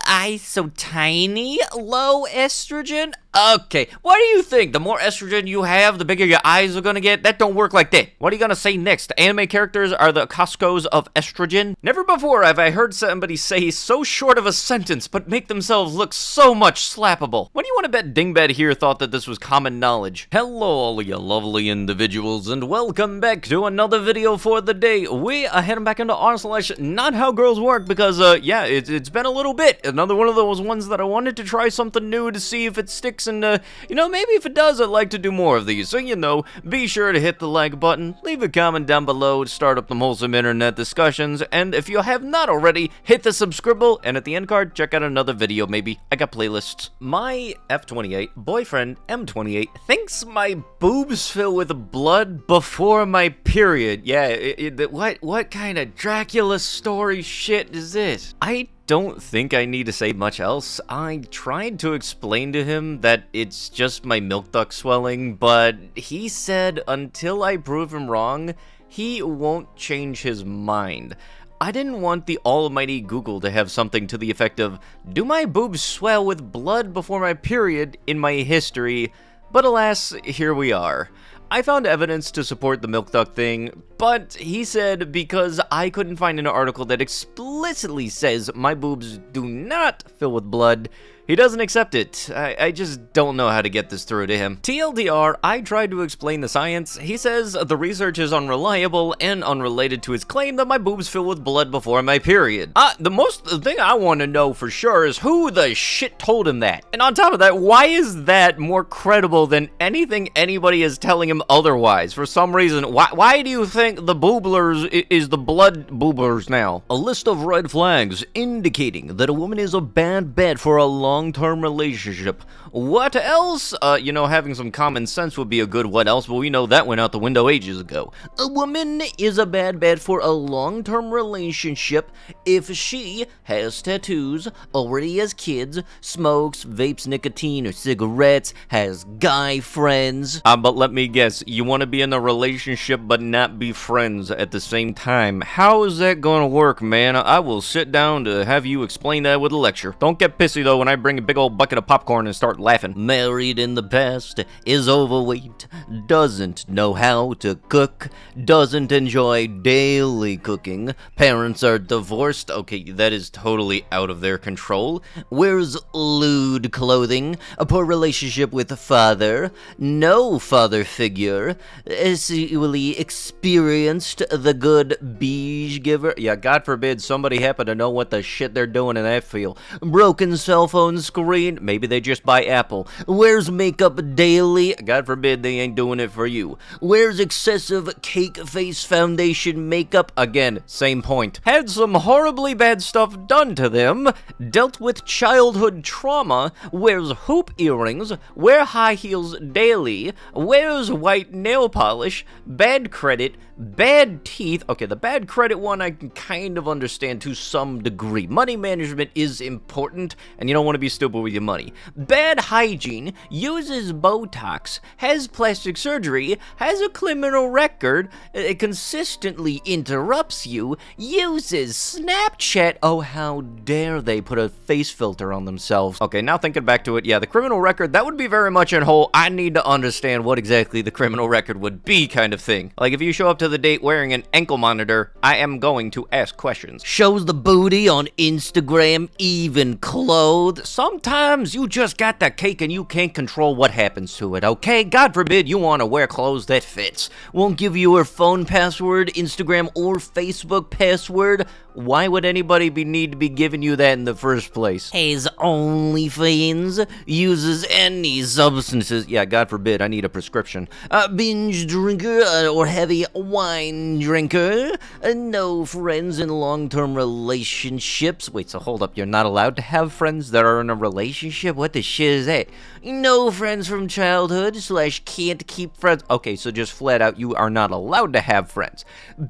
eyes so tiny? Low estrogen? Okay, what do you think? The more estrogen you have, the bigger your eyes are gonna get? That don't work like that. What are you gonna say next? Anime characters are the Costco's of estrogen? Never before have I heard somebody say so short of a sentence, but make themselves look so much slappable. What do you want to bet Dingbat here thought that this was common knowledge? Hello all you lovely individuals, and welcome back to another video for the day. We are heading back into r/NotHowGirlsWork because, yeah, it's been a little bit. Another one of those ones that I wanted to try something new to see if it sticks, and, you know, maybe if it does, I'd like to do more of these. So, you know, be sure to hit the like button, leave a comment down below to start up the wholesome internet discussions, and if you have not already, hit the subscribe, and at the end card, check out another video maybe. I got playlists. My F28 boyfriend, M28, thinks my boobs fill with blood before my period. Yeah, what kind of Dracula story shit is this? I don't think I need to say much else. I tried to explain to him that it's just my milk duct swelling, but he said until I prove him wrong, he won't change his mind. I didn't want the almighty Google to have something to the effect of, do my boobs swell with blood before my period in my history? But alas, here we are. I found evidence to support the milk duct thing, but he said because I couldn't find an article that explicitly says my boobs do not fill with blood, he doesn't accept it. I just don't know how to get this through to him. TLDR, I tried to explain the science. He says the research is unreliable and unrelated to his claim that my boobs fill with blood before my period. The thing I want to know for sure is who the shit told him that? And on top of that, why is that more credible than anything anybody is telling him otherwise? For some reason, why do you think the booblers is the blood booblers now? A list of red flags indicating that a woman is a bad bet for a long-term relationship. What else? You know, having some common sense would be a good what else, but we know that went out the window ages ago. A woman is a bad bet for a long-term relationship if she has tattoos, already has kids, smokes, vapes nicotine or cigarettes, has guy friends. But let me guess, you want to be in a relationship but not be friends at the same time. How is that gonna work, man? I will sit down to have you explain that with a lecture. Don't get pissy though when I bring a big old bucket of popcorn and start laughing. Married in the past, is overweight, doesn't know how to cook, doesn't enjoy daily cooking, parents are divorced, okay, that is totally out of their control, wears lewd clothing, a poor relationship with a father, no father figure, sexually experienced the good beige giver, yeah, God forbid somebody happen to know what the shit they're doing in that field, broken cell phone screen, maybe they just buy Apple, wears makeup daily, God forbid they ain't doing it for you, wears excessive cake face foundation makeup, again, same point, had some horribly bad stuff done to them, dealt with childhood trauma, wears hoop earrings, wear high heels daily, wears white nail polish, bad credit, bad teeth. Okay, the bad credit one I can kind of understand to some degree. Money management is important, and you don't want to be stupid with your money. Bad hygiene, uses Botox, has plastic surgery, has a criminal record, consistently interrupts you, uses Snapchat. Oh, how dare they put a face filter on themselves. Okay, now thinking back to it, yeah, the criminal record, that would be very much in whole, I need to understand what exactly the criminal record would be kind of thing. Like, if you show up to the date wearing an ankle monitor, I am going to ask questions. Shows the booty on Instagram, even clothed. Sometimes you just got the cake and you can't control what happens to it, okay? God forbid you want to wear clothes that fits. Won't give you her phone password, Instagram or Facebook password. Why would anybody need to be giving you that in the first place? Has OnlyFans, uses any substances. Yeah, God forbid, I need a prescription. Binge drinker or heavy wine drinker. No friends in long-term relationships. Wait, so hold up, you're not allowed to have friends that are in a relationship? What the shit is that? No friends from childhood / can't keep friends. Okay, so just flat out, you are not allowed to have friends.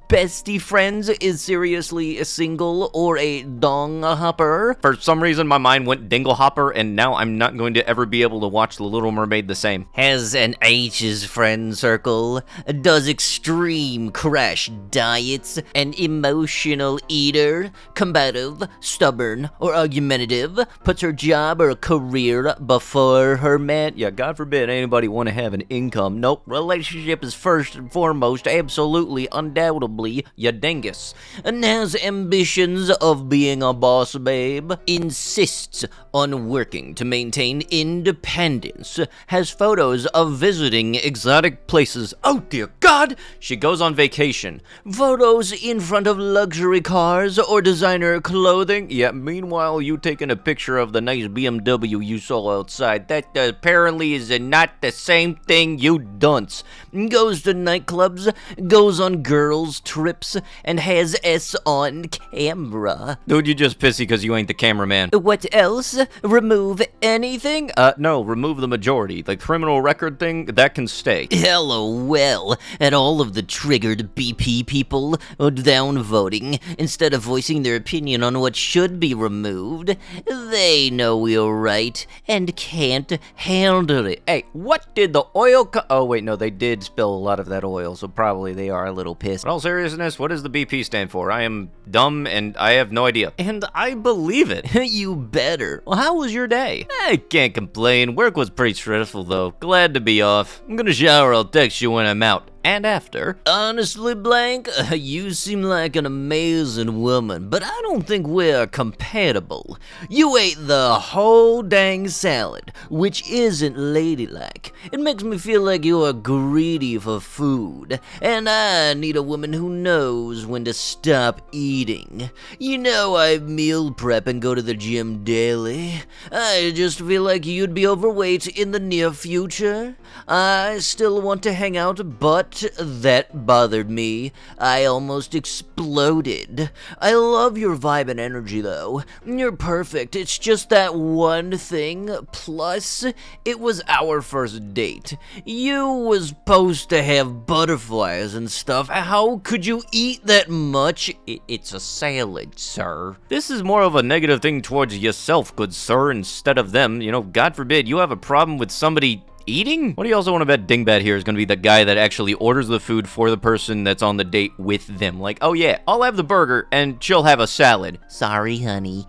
Bestie friends is seriously single or a dong hopper? For some reason, my mind went dingle hopper, and now I'm not going to ever be able to watch The Little Mermaid the same. Has an H's friend circle, does extreme crash diets, an emotional eater, combative, stubborn, or argumentative, puts her job or career before her man. Yeah, God forbid anybody want to have an income. Nope, relationship is first and foremost, absolutely, undoubtedly, ya dingus. And has ambitions of being a boss babe, insists on working to maintain independence, has photos of visiting exotic places. Oh dear God! She goes on vacation. Photos in front of luxury cars or designer clothing. Yeah, meanwhile you taking a picture of the nice BMW you saw outside. That apparently is not the same thing, you dunce. Goes to nightclubs, goes on girls' trips, and has S on camera. Dude, you just pissy because you ain't the cameraman. What else? Remove anything? No, remove the majority. The criminal record thing, that can stay. LOL at all of the triggered BP people down voting instead of voicing their opinion on what should be removed. They know we're right and can't handle it. Hey, what did the oil oh wait, no, they did spill a lot of that oil, so probably they are a little pissed. In all seriousness, what does the BP stand for? I am dumb and I have no idea. And I believe it. You better. Well, how was your day? I can't complain. Work was pretty stressful though. Glad to be off. I'm gonna shower. I'll text you when I'm out. And after. Honestly, Blank, you seem like an amazing woman, but I don't think we're compatible. You ate the whole dang salad, which isn't ladylike. It makes me feel like you're greedy for food, and I need a woman who knows when to stop eating. You know I meal prep and go to the gym daily. I just feel like you'd be overweight in the near future. I still want to hang out, but that bothered me. I almost exploded. I love your vibe and energy though. You're perfect. It's just that one thing. Plus, it was our first date. You was supposed to have butterflies and stuff. How could you eat that much? It's a salad, sir. This is more of a negative thing towards yourself, good sir, instead of them. You know, God forbid you have a problem with somebody eating? What do you also want to bet Dingbat here is going to be the guy that actually orders the food for the person that's on the date with them? Like, oh yeah, I'll have the burger and she'll have a salad. Sorry, honey.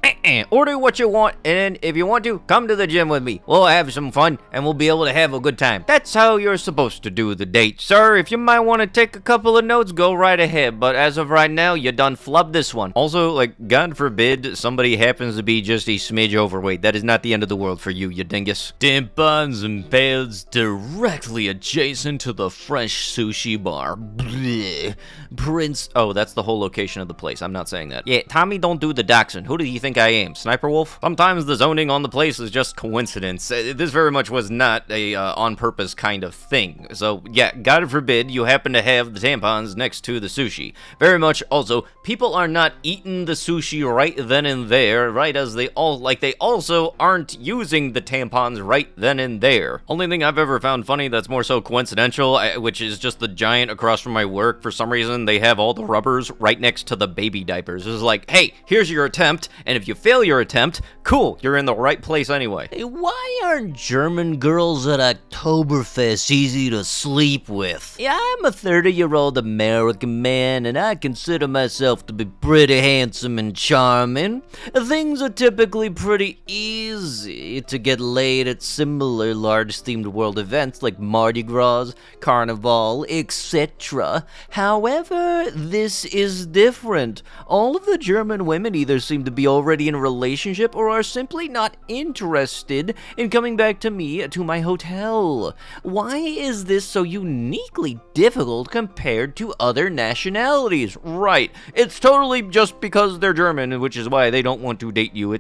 Order what you want, and if you want to, come to the gym with me. We'll have some fun, and we'll be able to have a good time. That's how you're supposed to do the date, sir. If you might want to take a couple of notes, go right ahead, but as of right now, you done flubbed this one. Also, like, God forbid somebody happens to be just a smidge overweight. That is not the end of the world for you, you dingus. Tampons and pads directly adjacent to the fresh sushi bar. Blech. Prince. Oh, that's the whole location of the place. I'm not saying that. Yeah, Tommy, don't do the doxing. Who do you think I am? Sniper Wolf? Sometimes the zoning on the place is just coincidence. This very much was not a on-purpose kind of thing. So, yeah, God forbid you happen to have the tampons next to the sushi. Very much also, people are not eating the sushi right then and there, right as they also aren't using the tampons right then and there. Only thing I've ever found funny that's more so coincidental, which is just the Giant across from my work. For some reason, they have all the rubbers right next to the baby diapers. It's like, hey, here's your attempt, and if you fail your attempt, cool, you're in the right place anyway. Hey, why aren't German girls at Oktoberfest easy to sleep with? Yeah, I'm a 30-year-old American man, and I consider myself to be pretty handsome and charming. Things are typically pretty easy to get laid at similar large-themed world events like Mardi Gras, Carnival, etc. However, this is different. All of the German women either seem to be already in a relationship or are simply not interested in coming back to me to my hotel. Why is this so uniquely difficult compared to other nationalities? Right, it's totally just because they're German, which is why they don't want to date you.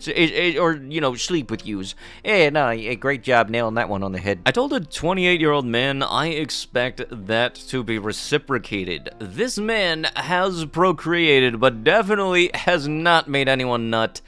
Or, you know, sleep with yous. No, great job nailing that one on the head. I told a 28-year-old man I expect that to be reciprocated. This man has procreated, but definitely has not made anyone nut.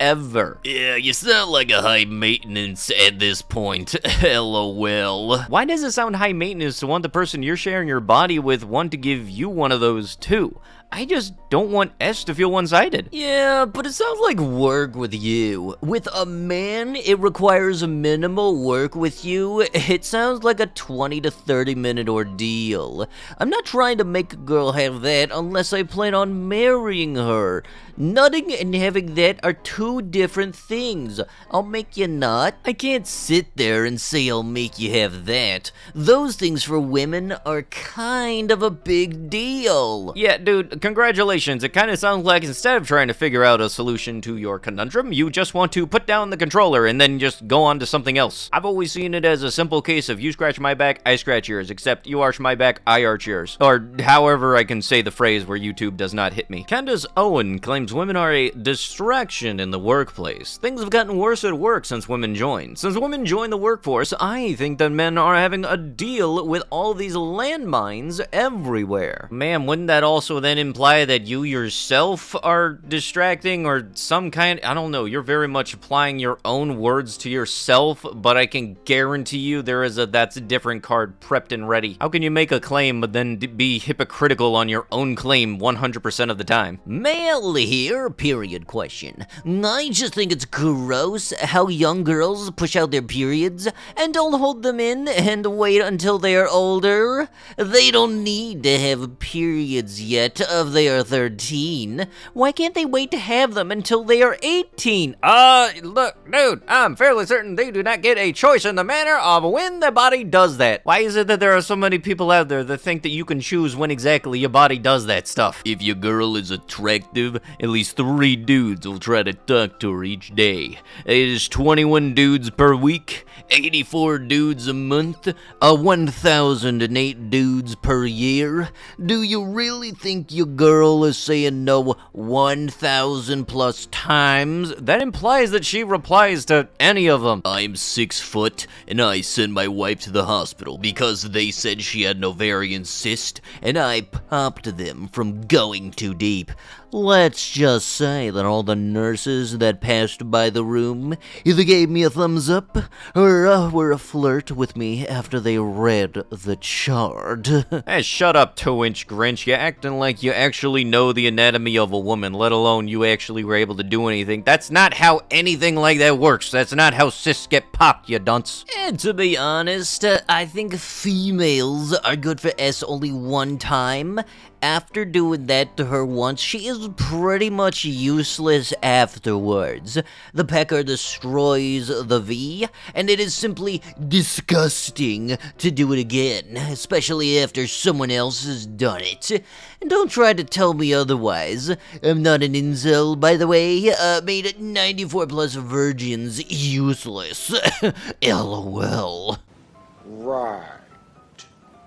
Ever. Yeah, you sound like a high maintenance at this point. LOL. Why does it sound high maintenance to want the person you're sharing your body with want to give you one of those too? I just don't want S to feel one-sided. Yeah, but it sounds like work with you. With a man, it requires minimal work with you. It sounds like a 20 to 30 minute ordeal. I'm not trying to make a girl have that unless I plan on marrying her. Nutting and having that are two different things. I'll make you nut. I can't sit there and say I'll make you have that. Those things for women are kind of a big deal. Yeah, dude, congratulations. It kind of sounds like instead of trying to figure out a solution to your conundrum, you just want to put down the controller and then just go on to something else. I've always seen it as a simple case of you scratch my back, I scratch yours, except you arch my back, I arch yours. Or however I can say the phrase where YouTube does not hit me. Candace Owen claims women are a distraction in the workplace. Things have gotten worse at work since women joined. Since women joined the workforce, I think that men are having a deal with all these landmines everywhere. Ma'am, wouldn't that also then imply that you yourself are distracting or some kind? I don't know. You're very much applying your own words to yourself, but I can guarantee you there is a that's a different card prepped and ready. How can you make a claim but then be hypocritical on your own claim 100% of the time? Male here, period question. I just think it's gross how young girls push out their periods and don't hold them in and wait until they are older. They don't need to have periods yet if they are 13. Why can't they wait to have them until they are 18? Look, dude, I'm fairly certain they do not get a choice in the manner of when their body does that. Why is it that there are so many people out there that think that you can choose when exactly your body does that stuff? If your girl is attractive, at least 3 dudes will try to talk to her each day. It is 21 dudes per week, 84 dudes a month, 1,008 dudes per year. Do you really think your girl is saying no 1,000 plus times? That implies that she replies to any of them. I'm 6 foot, and I sent my wife to the hospital because they said she had an ovarian cyst, and I popped them from going too deep. Let's just say that all the nurses that passed by the room either gave me a thumbs up or were a flirt with me after they read the chart. Hey, shut up, 2-inch Grinch. You're acting like you actually know the anatomy of a woman, let alone you actually were able to do anything. That's not how anything like that works. That's not how cysts get popped, you dunce. And to be honest, I think females are good for S only one time. After doing that to her once, she is pretty much useless afterwards. The pecker destroys the V, and it is simply disgusting to do it again, especially after someone else has done it. And don't try to tell me otherwise. I'm not an incel, by the way. Made 94 plus virgins useless. LOL. Right.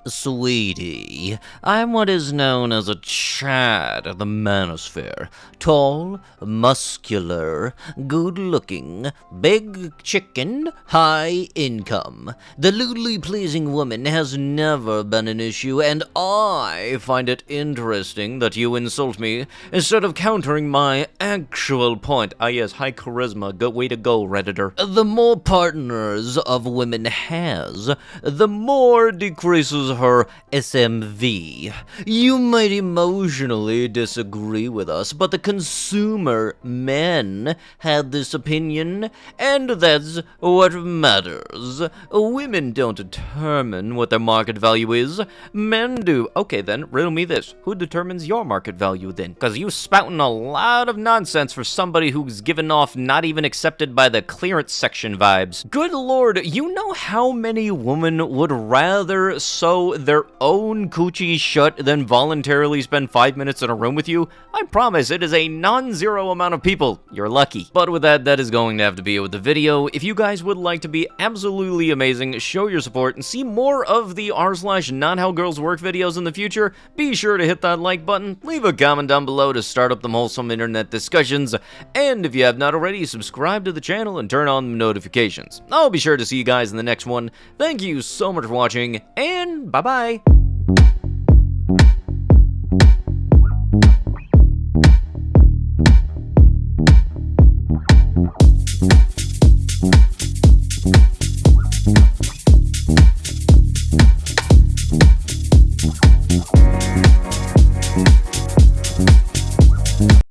Sweetie, I'm what is known as a Chad of the manosphere. Tall, muscular, good-looking, big chicken, high income. The lewdly pleasing woman has never been an issue, and I find it interesting that you insult me instead of countering my actual point. Ah yes, high charisma, good way to go, Redditor. The more partners a woman has, the more decreases her SMV. You might emotionally disagree with us, but the consumer men had this opinion, and that's what matters. Women don't determine what their market value is. Men do. Okay then, riddle me this. Who determines your market value then? Because you spouting a lot of nonsense for somebody who's given off not even accepted by the clearance section vibes. Good lord, you know how many women would rather sew their own coochie shut than voluntarily spend 5 minutes in a room with you? I promise it is a non-zero amount of people. You're lucky. But with that, that is going to have to be it with the video. If you guys would like to be absolutely amazing, show your support, and see more of the r/NotHowGirlsWork videos in the future, be sure to hit that like button, leave a comment down below to start up them wholesome internet discussions, and if you have not already, subscribe to the channel and turn on the notifications. I'll be sure to see you guys in the next one. Thank you so much for watching, and bye-bye.